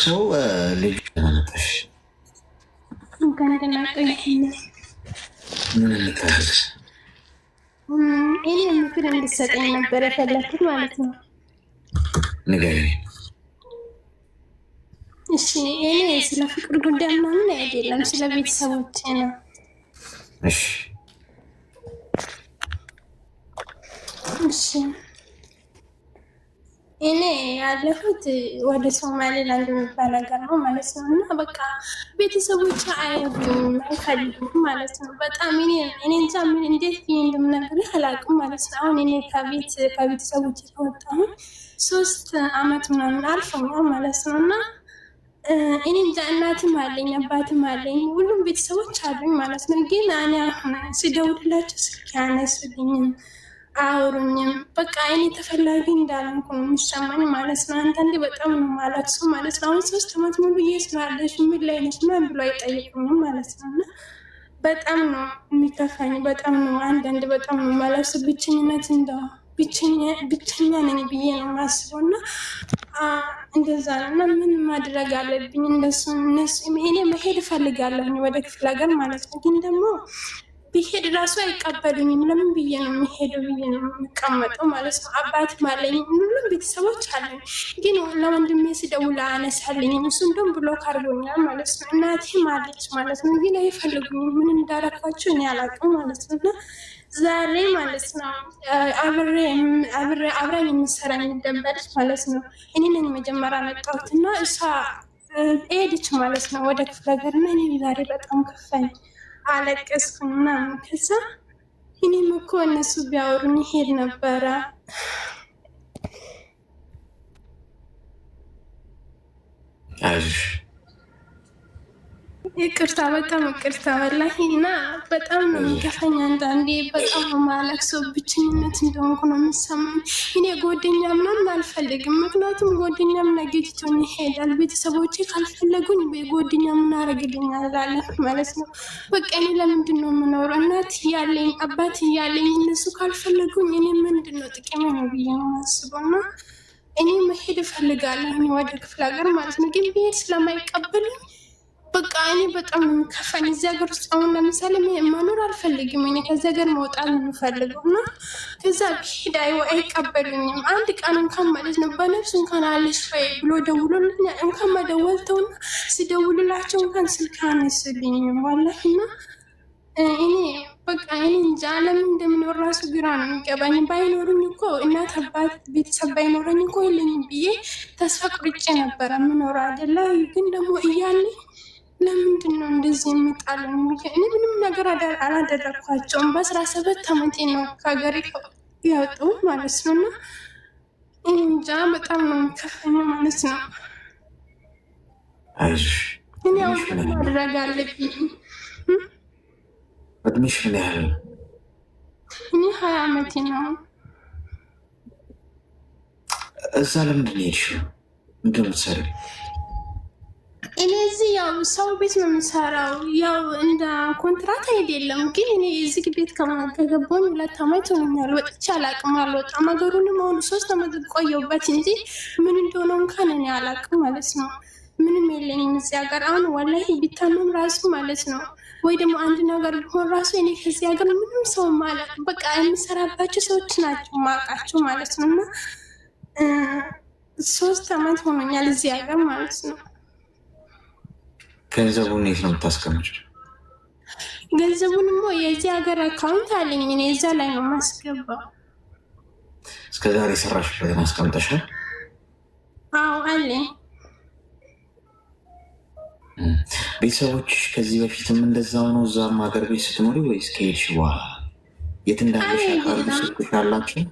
ሰው ልጅ መጣሽ እንኳን ምን እንታረግ? እኔ ምክር እንድትሰጠኝ ነበር የፈለኩት ማለት ነው። ንገሪኝ። እሺ፣ እኔ ስለ ፍቅር ጉዳይ ምናምን አይደለም፣ ስለ ቤተሰቦቼ ነው። እሺ እሺ፣ እኔ ያለሁት ወደ ሶማሌላንድ የሚባል ሀገር ነው ማለት ነው። እና በቃ ቤተሰቦች አይወዱኝም፣ አይፈልጉም ማለት ነው። በጣም እኔ እንጃ ምን እንዴት ብዬ እንደምነግርህ አላውቅም ማለት ነው። አሁን እኔ ከቤተሰቦች ከወጣሁ 3 አመት ምናምን አልፎኛል ማለት ነው። እና እኔ እንጃ እናትም አለኝ አባትም አለኝ ሁሉም ቤተሰቦች አሉኝ ማለት ነው። ግን እኔ አሁን ስደውልላቸው ስልክ ያነሱልኝም አውሩኝም በቃ እኔ ተፈላጊ እንዳልሆንኩ ነው የሚሰማኝ ማለት ነው። አንዳንዴ በጣም ነው የማለቅሰው ማለት ነው። አሁን 3 አመት ሙሉ እየስላለሽ ምን ላይ ነሽ ምናምን ብሎ አይጠይቁኝም ማለት ነው። እና በጣም ነው የሚከፋኝ፣ በጣም ነው አንዳንድ በጣም ነው የማለቅሰው። ብቸኝነት እንደው ብቸኛ ነኝ ብዬ ነው የማስበው። እና እንደዛ ነው። እና ምን ማድረግ አለብኝ? እነሱ እኔ መሄድ እፈልጋለሁ ወደ ክፍለ ሀገር ማለት ነው። ግን ደግሞ ብሄድ ራሱ አይቀበሉኝም። ለምን ብዬ ነው የሚሄደው ብዬ ነው የሚቀመጠው ማለት ነው። አባትም አለኝ ሁሉም ቤተሰቦች አለኝ። ግን ለወንድሜ ስደውል አነሳልኝም። እሱ እንደውም ብሎክ አድርጎኛል ማለት ነው። እናቴም አለች ማለት ነው። ግን አይፈልጉኝም። ምን እንዳረኳቸው እኔ አላውቅም ማለት ነው። እና ዛሬ ማለት ነው አብራኝ የምትሰራ የሚደበረች ማለት ነው። እኔ ነኝ መጀመሪያ መጣሁት እና እሷ ሄደች ማለት ነው ወደ ክፍለ ሀገር እና እኔ ዛሬ በጣም ከፋኝ፣ አለቀስኩኝ ምናምን። ከዛ እኔም እኮ እነሱ ቢያወሩኝ ይሄድ ነበረ። ይቅርታ፣ በጣም ይቅርታ ወላሂ። እና በጣም ነው የሚከፋኝ አንዳንዴ፣ በጣም ነው የማለቅሰው። ብቸኝነት እንደሆንኩ ነው የሚሰማኝ። እኔ ጓደኛ ምናምን አልፈልግም፣ ምክንያቱም ጓደኛም ነገ ትቶኝ ይሄዳል። ቤተሰቦቼ ካልፈለጉኝ ጓደኛ ምን አደርግልኛል እላለሁ ማለት ነው። በቃ እኔ ለምንድን ነው የምኖረው? እናት እያለኝ አባት እያለኝ እነሱ ካልፈለጉኝ እኔ ምንድን ነው ጥቅሜ ነው ብዬ ነው የማስበው። እና እኔ መሄድ እፈልጋለሁ ወደ ክፍለ ሀገር ማለት ነው። ግን ብሄድ ስለማይቀበሉኝ በቃ እኔ በጣም ነው የሚከፋኝ። እዚህ ሀገር ውስጥ አሁን ለምሳሌ መኖር አልፈልግም። እኔ ከዚህ ሀገር መውጣት ነው የምፈልገው። እና ከዛ ብሄድ አይቀበሉኝም። አንድ ቀን እንኳን ማለት ነው በነፍስ እንኳን አለሽ ወይ ብሎ ደውሎልኝ እንኳን መደወልተውና ሲደውልላቸው እንኳን ስልክ አነሱልኝም ዋላሂ። እና እኔ በቃ እኔ እንጃ ለምን እንደምኖር ራሱ ግራ ነው የሚገባኝ። ባይኖሩኝ እኮ እናት አባት ቤተሰብ ባይኖረኝ እኮ የለኝም ብዬ ተስፋ ቁርጬ ነበረ የምኖረው አይደለ? ግን ደግሞ እያለኝ ለምንድን ነው እንደዚህ የሚጣለው? እኔ ምንም ነገር አላደረግኳቸውም። በ17 ዓመቴ ነው ከሀገሬ ያወጡ ማለት ነው። እና እንጃ በጣም ነው የሚከፋኝ ማለት ነው። እኔ አሁን ማድረግ አለብኝ። እድሜሽ ምን ያህል ነው? እኔ 20 ዓመቴ ነው። እዛ ለምንድን ነው የሄድሽው? ምንድን ነው የምትሰሪው? እኔ እዚህ ያው ሰው ቤት ነው የምሰራው፣ ያው እንደ ኮንትራት አይደለም። ግን እኔ እዚህ ቤት ከገባሁኝ 2 ዓመት ሆኖኛል። ወጥቼ አላውቅም፣ አልወጣም። ሀገሩንም አሁን 3 ዓመት ቆየሁበት እንጂ ምን እንደሆነ እንኳን እኔ አላውቅም ማለት ነው። ምንም የለኝም እዚህ ሀገር። አሁን ወላሂ ቢታመም ራሱ ማለት ነው ወይ ደግሞ አንድ ነገር ቢሆን ራሱ እኔ ከዚህ ሀገር ምንም ሰው ማለት በቃ የምሰራባቸው ሰዎች ናቸው ማውቃቸው ማለት ነው። እና 3 ዓመት ሆኖኛል እዚህ ሀገር ማለት ነው። ገንዘቡን የት ነው የምታስቀምጪው? ገንዘቡን የዚህ ሀገር አካውንት አለኝ እኔ እዛ ላይ ነው የማስገባው። እስከዛሬ የሰራሽበትን አስቀምጠሻል? አዎ አለኝ። ቤተሰቦችሽ ከዚህ በፊትም እንደዛው ነው እዛም ሀገር ቤት ስትኖሪ ወይስ ከሄድሽ በኋላ የት እንዳለሽ ያውቃሉ? ስልክሽ አላቸው?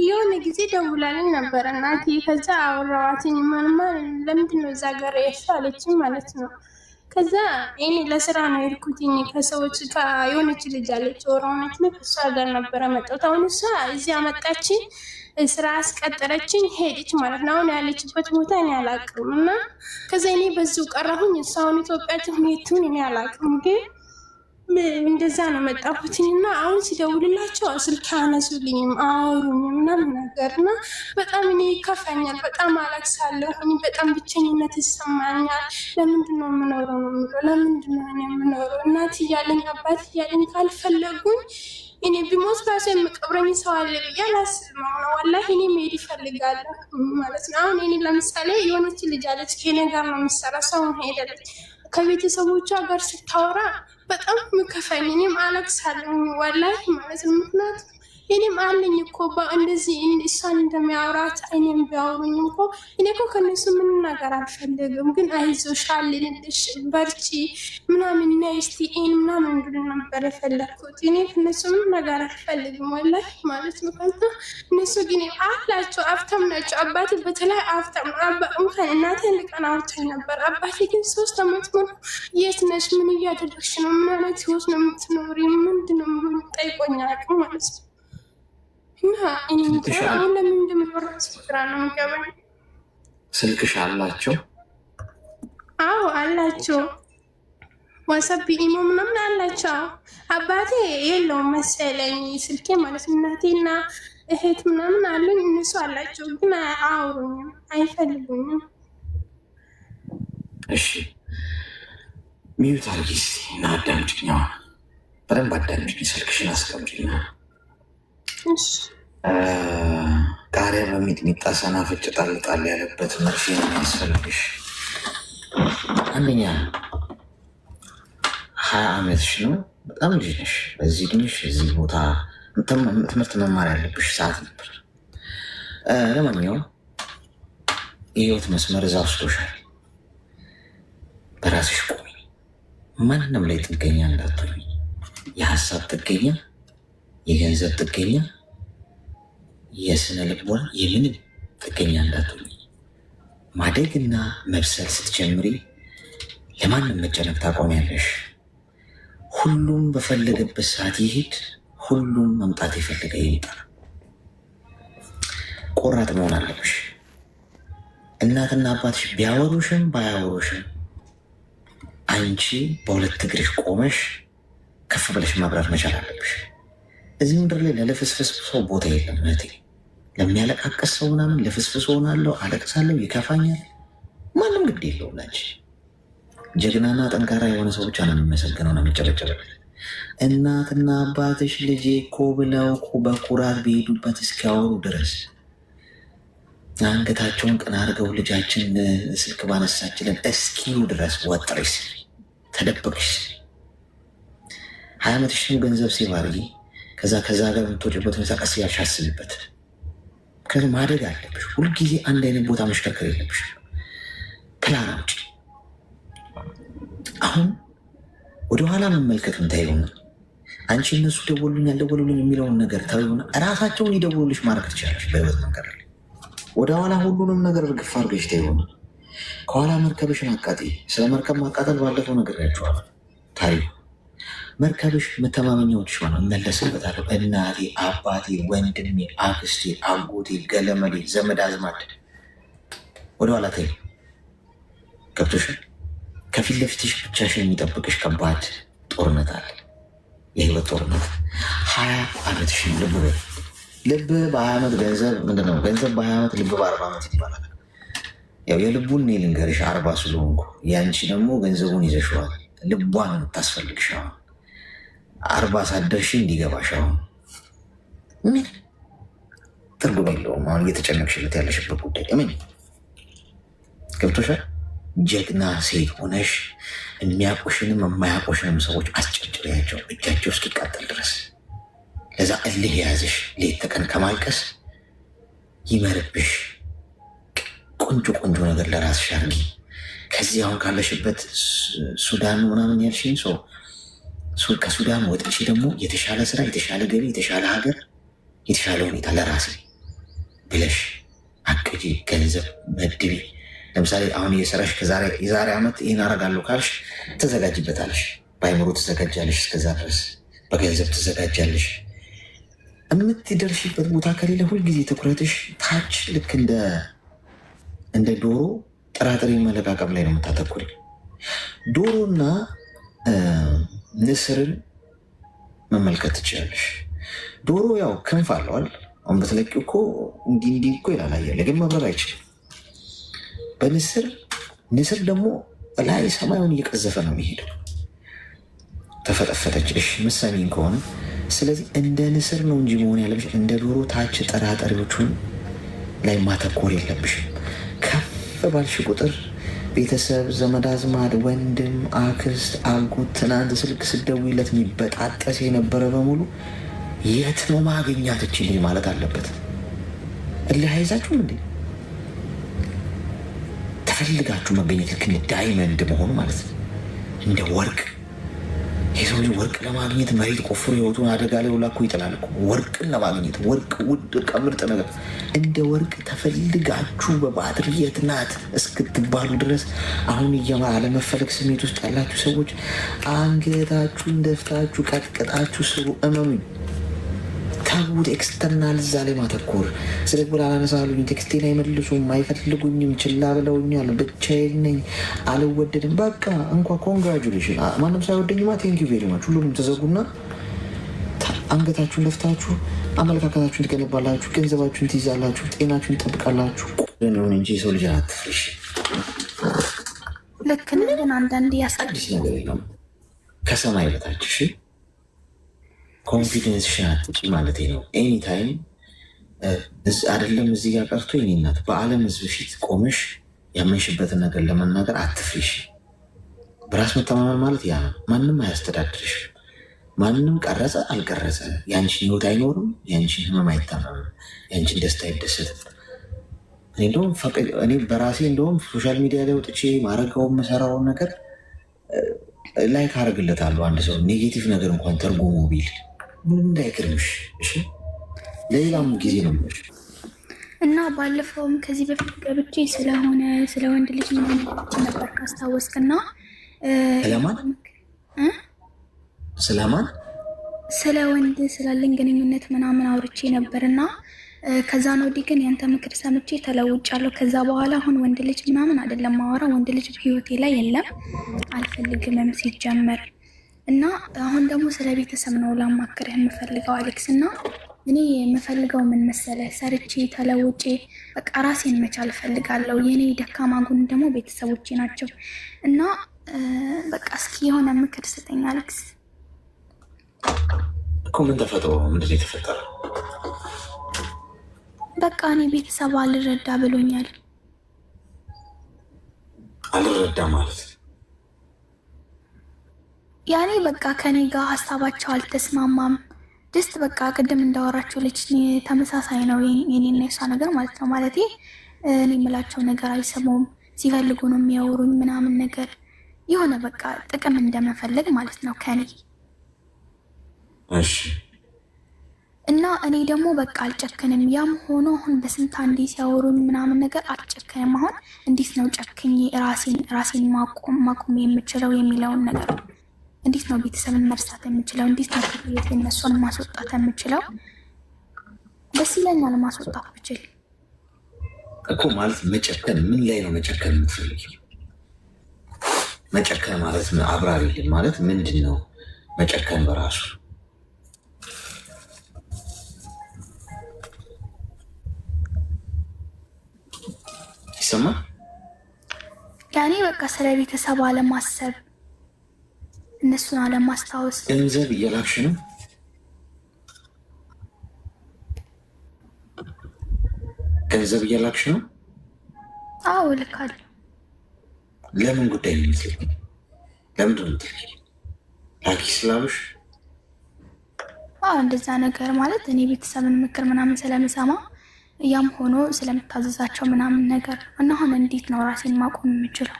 የሆነ ጊዜ ደውላልኝ ነበረ እናቴ። ከዛ አወራኋትኝ ማንማ ለምንድን ነው እዛ ሀገር የሄድሽ አለችኝ ማለት ነው። ከዛ እኔ ለስራ ነው የሄድኩትኝ ከሰዎች የሆነች ልጅ አለች ኦሮሞች ነው ከእሷ ጋር ነበረ መጣሁት። አሁን እሷ እዚህ አመጣችኝ፣ ስራ አስቀጠረችኝ፣ ሄደች ማለት ነው። አሁን ያለችበት ቦታ እኔ አላውቅም። እና ከዛ እኔ በዚሁ ቀረሁኝ። እሷ አሁን ኢትዮጵያ ትሁን የትሁን እኔ አላውቅም። ግን እንደዛ ነው መጣሁትኝና አሁን ሲደውልላቸው ስልክ አያነሱልኝም፣ አያወሩኝም ምናምን ነገር እና በጣም እኔ ይከፋኛል፣ በጣም አለቅሳለሁ። እኔ በጣም ብቸኝነት ይሰማኛል። ለምንድን ነው የምኖረው ነው የምለው። ለምንድን ነው እኔ የምኖረው? እናት እያለኝ አባት እያለኝ ካልፈለጉኝ እኔ ቢሞት ራሱ የምቀብረኝ ሰው አለ ብዬ አላስብም። ነው ወላሂ እኔ መሄድ ይፈልጋለሁ ማለት ነው። አሁን እኔ ለምሳሌ የሆነች ልጅ አለች ከኔ ጋር ነው የምትሰራ፣ ሰው ሄደለች ከቤተሰቦቿ ጋር ስታወራ በጣም ምከፋኝ፣ እኔም አለቅሳለሁ ወላሂ ማለት ነው። ምክንያቱም እኔም አለኝ እኮ እንደዚህ እሷን እንደሚያወራት አይኔም ቢያወሩኝ እኮ እኔ እኮ ከነሱ ምን ነገር አልፈልግም፣ ግን አይዞሽ አለንልሽ በርቺ ምናምን ነስቲ ይህን ምናምን እንድል ነበር የፈለግኩት። እኔ ከነሱ ምን ነገር አልፈልግም ወላሂ ማለት ነው። ከዛ እነሱ ግን አላቸው ሀብታም ናቸው። አባቴ በተለይ ሀብታም እንኳን እናቴ ልቀን አውርታኝ ነበር። አባቴ ግን 3 ዓመት ሙሉ የት ነሽ? ምን እያደረግሽ ነው? ምን አይነት ህይወት ነው የምትኖሪ? ምንድነው ጠይቆኝ አያውቅም ማለት ነው። እና አሁን ለምን እንደምኖረው ስራ ነው የሚገባኝ። ስልክሽ አላቸው? አዎ አላቸው። ዋትስአፕ ኢሞ ምናምን አላቸው። አባቴ የለውም መሰለኝ ስልኬ ማለት ነው። እናቴና እህት ምናምን አሉኝ፣ እነሱ አላቸው፣ ግን አያወሩኝም፣ አይፈልጉኝም። እሺ ሚዩት አድርጊ እስኪ እና አዳምጪኝ። በደንብ አዳምጪኝ። ስልክሽን አስቀምጪኝ። ቃሪያ በሚጥሚጣ ሰናፍጭ ጣል ጣል ያለበት መርፌ ነው የሚያስፈልግሽ። አንደኛ 20 ዓመትሽ ነው፣ በጣም ልጅ ነሽ። በዚህ እድሜሽ እዚህ ቦታ ትምህርት መማር ያለብሽ ሰዓት ነበር። ለማንኛውም የህይወት መስመር እዛ ወስዶሻል። በራስሽ ቆሚ። ማንም ላይ ጥገኛ እንዳትሆኝ። የሀሳብ ጥገኛ፣ የገንዘብ ጥገኛ፣ የስነ ልቦና የምንም ጥገኛ እንዳትሆኝ። ማደግና መብሰል ስትጀምሪ ለማንም መጨነቅ ታቆሚያለሽ። ሁሉም በፈለገበት ሰዓት ይሄድ፣ ሁሉም መምጣት የፈለገ ይምጣ። ቆራጥ መሆን አለብሽ። እናትና አባትሽ ቢያወሩሽም ባያወሩሽም አንቺ በሁለት እግርሽ ቆመሽ ከፍ ብለሽ ማብራት መቻል አለብሽ። እዚህ ምድር ላይ ለልፍስፍስ ሰው ቦታ የለም እህቴ። ለሚያለቃቀስ ሰው ምናምን ልፍስፍስ ሆናለሁ፣ አለቅሳለሁ፣ ይከፋኛል፣ ማንም ግድ የለውም ላንቺ። ጀግናና ጠንካራ የሆነ ሰው ብቻ ነው የሚመሰገነው ነው የሚጨበጨበለት። እናትና አባትሽ ልጄ እኮ ብለው በኩራት ቢሄዱበት እስኪያወሩ ድረስ አንገታቸውን ቀና አድርገው ልጃችን ስልክ ባነሳችለን እስኪሉ ድረስ ወጥረሽ ተደበቅሽ 20 ዓመትሽን ገንዘብ ሲባርጊ ከዛ ጋር የምትወጭበት ሁኔታ ቀስ ያልሽ አስቢበት። ከዚህ ማደግ አለብሽ። ሁልጊዜ አንድ አይነት ቦታ መሽከርከር የለብሽ። ፕላን አውጪ። አሁን ወደኋላ መመልከት ምታይሆነ አንቺ እነሱ ደወሉልኝ አልደወሉልኝ የሚለውን ነገር ታዩና እራሳቸውን ይደውሉልሽ ማድረግ ትችላለሽ። በህይወት መንገድ ላይ ወደኋላ ሁሉንም ነገር እርግፍ አድርገሽ ታይሆነ ከኋላ መርከብሽን አቃጢ። ስለ መርከብ ማቃጠል ባለፈው ነግሬያችኋለሁ ታሪኩ። መርከብሽ መተማመኛዎች ሆነ እመለስበታለሁ። እናቴ፣ አባቴ፣ ወንድሜ፣ አክስቴ፣ አጎቴ፣ ገለመዴ፣ ዘመድ አዝማድ ወደኋላ ታይ። ገብቶሻል? ከፊት ለፊትሽ ብቻሽን የሚጠብቅሽ ከባድ ጦርነት አለ፣ የህይወት ጦርነት። 20 ዓመትሽ ልብ በይ። ልብ በ20 ዓመት ገንዘብ ምንድነው? ገንዘብ በ20 ዓመት ልብ በ40 ዓመት ይባላል። ያው የልቡን እኔ ልንገርሽ 40 ስለሆንኩ፣ ያንቺ ደግሞ ገንዘቡን ይዘሽዋል። ልቧን የምታስፈልግሽ አሁን 40 ሳትደርሺ እንዲገባሽ አሁን ምን ትርጉም የለውም። አሁን እየተጨነቅሽለት ያለሽበት ጉዳይ ምን ገብቶሻል? ጀግና ሴት ሆነሽ የሚያውቁሽንም የማያውቁሽንም ሰዎች አስጨጭሪያቸው እጃቸው እስኪቃጠል ድረስ። ለዛ እልህ የያዝሽ ሌት ተቀን ከማልቀስ ይመርብሽ። ቆንጆ ነገር ለራስሽ አድርጊ። ከዚህ አሁን ካለሽበት ሱዳን ምናምን ያልሽኝ ሰው ከሱዳን ወጥቼ ደግሞ የተሻለ ስራ፣ የተሻለ ገቢ፣ የተሻለ ሀገር፣ የተሻለ ሁኔታ ለራሴ ብለሽ አቅጂ። ገንዘብ መድቢ። ለምሳሌ አሁን እየሰራሽ የዛሬ ዓመት ይህን አረጋለሁ ካልሽ ትዘጋጅበታለሽ። በአይምሮ ትዘጋጃለሽ። እስከዛ ድረስ በገንዘብ ትዘጋጃለሽ። የምትደርሽበት ቦታ ከሌለ ሁልጊዜ ትኩረትሽ ታች ልክ እንደ ዶሮ ጥራጥሬ መለቃቀም ላይ ነው የምታተኩሪ። ዶሮና ንስርን መመልከት ትችላለሽ። ዶሮ ያው ክንፍ አለዋል። አሁን በተለቂው እኮ እንዲህ እኮ ይላል አየለ፣ ግን መብረር አይችልም። ንስር ደግሞ ላይ ሰማዩን እየቀዘፈ ነው የሚሄደው። ተፈጠፈጠች። እሺ ምሳሌን ከሆነ ስለዚህ እንደ ንስር ነው እንጂ መሆን ያለብሽ እንደ ዶሮ ታች ጠራጠሪዎቹን ላይ ማተኮር የለብሽም። ከፍ ባልሽ ቁጥር ቤተሰብ፣ ዘመድ አዝማድ፣ ወንድም፣ አክስት፣ አጎት ትናንት ስልክ ስደውይለት የሚበጣጠስ የነበረ በሙሉ የት ነው ማገኛት እችልኝ ማለት አለበት። እልህ አይዛችሁም እንዴ? ተፈልጋችሁ መገኘት ልክ እንደ ዳይመንድ መሆኑ ማለት ነው፣ እንደ ወርቅ። የሰው ልጅ ወርቅ ለማግኘት መሬት ቆፍሮ ህይወቱን አደጋ ላይ ሁላ እኮ ይጥላል እኮ። ወርቅን ለማግኘት ወርቅ ውድ ምርጥ ነገር እንደ ወርቅ ተፈልጋችሁ በባትሪ የት ናት እስክትባሉ ድረስ አሁን አለመፈለግ ስሜት ውስጥ ያላችሁ ሰዎች አንገታችሁን ደፍታችሁ ቀጥቅጣችሁ ስሩ። እመኑኝ። ታቡት ኤክስተርናል እዛ ላይ ማተኮር። ስልክ ብላ አላነሳሉኝ፣ ቴክስቴን አይመልሱም፣ አይፈልጉኝም፣ ችላ ብለውኛል፣ ብቻዬን ነኝ፣ አልወደድም። በቃ እንኳ ኮንግራጁሌሽን። ማንም ሳይወደኝማ ቴንኪ ቬሪ ማች። ሁሉንም ተዘጉና አንገታችሁን ደፍታችሁ አመለካከታችሁን ትገነባላችሁ፣ ገንዘባችሁን ትይዛላችሁ፣ ጤናችሁን ትጠብቃላችሁ። ሆን እንጂ የሰው ልጅ አትፍሬሽ። ልክ ነህ፣ ግን አንዳንድ አዲስ ነገር የለም ከሰማይ በታች። እሺ ኮንፊደንስሽን አትጪ ማለት ነው። ኤኒታይም አይደለም እዚህ ጋር ቀርቶ የኔ እናት በዓለም ሕዝብ ፊት ቆመሽ ያመንሽበትን ነገር ለመናገር አትፍሪሽ። በራስ መተማመን ማለት ያ ነው። ማንም አያስተዳድርሽ። ማንም ቀረጸ አልቀረጸ ያንቺን ህይወት አይኖርም። ያንቺን ህመም አይታመምም። ያንቺን ደስታ አይደሰትም። እኔ በራሴ እንደውም ሶሻል ሚዲያ ላይ ወጥቼ ማድረገውን መሰራውን ነገር ላይክ አደርግለታለሁ። አንድ ሰው ኔጌቲቭ ነገር እንኳን ተርጉሞ ቢል ምንም እንዳይገርምሽ። እሺ ለሌላም ጊዜ ነው እና ባለፈውም ከዚህ በፊት ገብቼ ስለ ወንድ ልጅ ነበር ካስታወስክና ስለማን ስለ ወንድ ስላለን ግንኙነት ምናምን አውርቼ ነበርና ከዛ ነው ወዲህ ግን ያንተ ምክር ሰምቼ ተለውጫለሁ። ከዛ በኋላ አሁን ወንድ ልጅ ምናምን አይደለም ማወራ፣ ወንድ ልጅ ህይወቴ ላይ የለም፣ አልፈልግምም ሲጀመር። እና አሁን ደግሞ ስለ ቤተሰብ ነው ላማክርህ የምፈልገው አሌክስ። እና እኔ የምፈልገው ምን መሰለህ፣ ሰርቼ ተለውጬ በቃ ራሴን መቻል እፈልጋለሁ። የኔ ደካማ ጎን ደግሞ ቤተሰቦቼ ናቸው። እና በቃ እስኪ የሆነ ምክር ስጠኝ አሌክስ። እኮ ምን ተፈጥሮ ምንድን ነው የተፈጠረው? በቃ እኔ ቤተሰብ አልረዳ ብሎኛል። አልረዳ ማለት ያኔ በቃ ከኔ ጋር ሀሳባቸው አልተስማማም። ድስት በቃ ቅድም እንዳወራቸው ልጅ ተመሳሳይ ነው የኔና የሷ ነገር ማለት ነው። ማለቴ እኔ የምላቸው ነገር አይሰሙም፣ ሲፈልጉ ነው የሚያወሩኝ ምናምን ነገር፣ የሆነ በቃ ጥቅም እንደመፈለግ ማለት ነው ከኔ። እሺ እና እኔ ደግሞ በቃ አልጨክንም። ያም ሆኖ አሁን በስንት አንዴ ሲያወሩኝ ምናምን ነገር አልጨክንም። አሁን እንዴት ነው ጨክኝ ራሴን ማቆም የምችለው የሚለውን ነገር፣ እንዴት ነው ቤተሰብን መርሳት የምችለው፣ እንዴት ነው ቤት እነሱን ማስወጣት የምችለው? ደስ ይለኛል ማስወጣት ብችል እኮ። ማለት መጨከን ምን ላይ ነው መጨከን የምትፈልጊ? መጨከን ማለት አብራሪልን ማለት ምንድን ነው መጨከን በራሱ? ይሰማል? ያኔ በቃ ስለ ቤተሰብ አለማሰብ፣ እነሱን አለማስታወስ። ገንዘብ እየላክሽ ነው? ገንዘብ እየላክሽ ነው? አዎ እልካለሁ። ለምን ጉዳይ ነው የምትልኪ? ለምንድን ነው የምትልኪ? ላኪ ስላሉሽ? እንደዛ ነገር ማለት እኔ ቤተሰብን ምክር ምናምን ስለምሰማ ያም ሆኖ ስለምታዘዛቸው ምናምን ነገር እና አሁን እንዴት ነው ራሴን ማቆም የምችለው?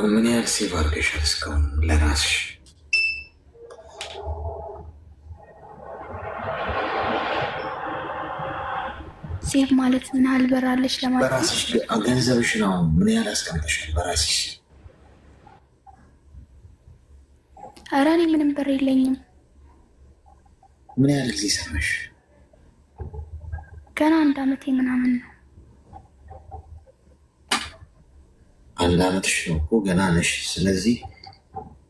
ምን ያህል ሴቭ አድርገሻል እስካሁን ለራስሽ? ሴቭ ማለት ምን ያህል በራለሽ ለማለት? በራስሽ ገንዘብሽ ነው ምን ያህል አስቀምጠሻል በራስሽ? ኧረ እኔ ምንም ብር የለኝም። ምን ያህል ጊዜ ሰራሽ? ገና 1 ዓመቴ ምናምን ነው። 1 ዓመትሽ ነው እኮ ገና ነሽ። ስለዚህ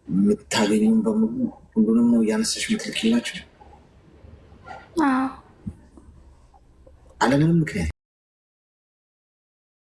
የምታገኙን በሙሉ ሁሉንም ነው እያነሳሽ የምትልኪላቸው አለምንም ምክንያት